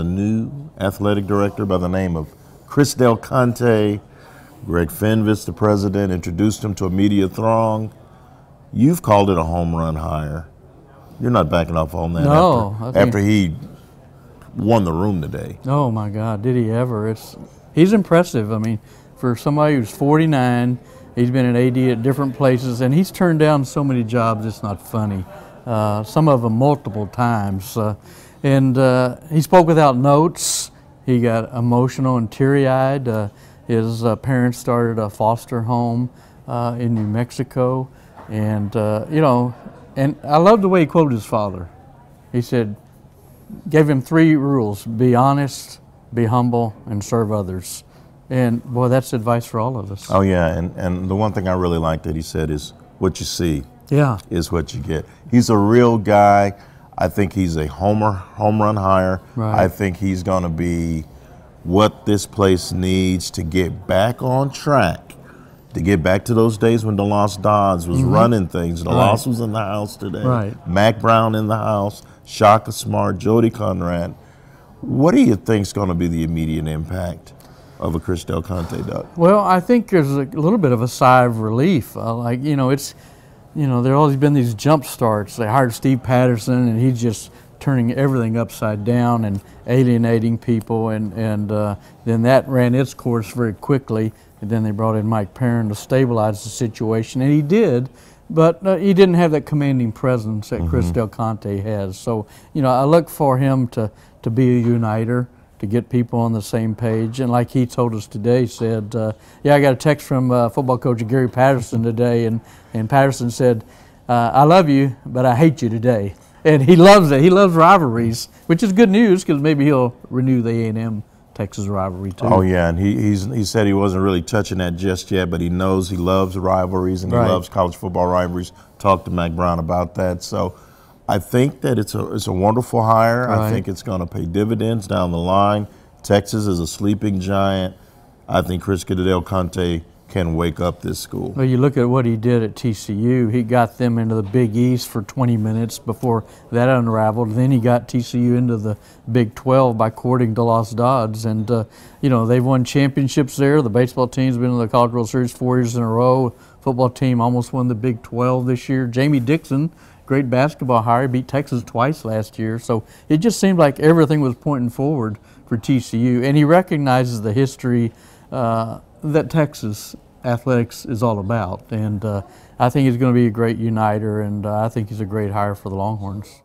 a new athletic director by the name of Chris Del Conte. Greg Fenvis, the president, introduced him to a media throng. You've called it a home run hire. You're not backing off on that. No, after he won the room today. Oh my God, did he ever? He's impressive. I mean, for somebody who's 49, he's been an AD at different places, and he's turned down so many jobs, it's not funny. Some of them multiple times. And he spoke without notes. He got emotional and teary-eyed. His parents started a foster home in New Mexico. And, and I love the way he quoted his father. He said, gave him 3 rules: be honest, be humble, and serve others. And boy, that's advice for all of us. Oh yeah, and the one thing I really liked that he said is, what you see is what you get. He's a real guy. I think he's a home run hire. Right. I think he's going to be what this place needs to get back on track, to get back to those days when DeLoss Dodds was running things. DeLoss was in the house today. Right. Mac Brown in the house, Shaka Smart, Jody Conrad. What do you think is going to be the immediate impact of a Chris Del Conte duck? Well, I think there's a little bit of a sigh of relief. There have always been these jump starts. They hired Steve Patterson, and he's just turning everything upside down and alienating people, and then that ran its course very quickly. And then they brought in Mike Perrin to stabilize the situation, and he did, but he didn't have that commanding presence that Chris Del Conte has. So, I look for him to be a uniter, to get people on the same page. And like he told us today, said, yeah, I got a text from football coach Gary Patterson today, and Patterson said, I love you, but I hate you today. And he loves it. He loves rivalries, which is good news, because maybe he'll renew the A&M Texas rivalry too. Oh yeah, and he said he wasn't really touching that just yet, but he knows he loves rivalries, and he loves college football rivalries. Talked to Mac Brown about that. So I think that it's a wonderful hire. I think it's going to pay dividends down the line. Texas is a sleeping giant. I think Chris Del Conte can wake up this school. Well, you look at what he did at TCU. He got them into the Big East for 20 minutes before that unraveled. Then he got TCU into the Big 12 by courting DeLoss Dodds. And, they've won championships there. The baseball team's been in the College World Series 4 years in a row. Football team almost won the Big 12 this year. Jamie Dixon, great basketball hire, beat Texas twice last year. So it just seemed like everything was pointing forward for TCU. And he recognizes the history that Texas athletics is all about. And I think he's going to be a great uniter, and I think he's a great hire for the Longhorns.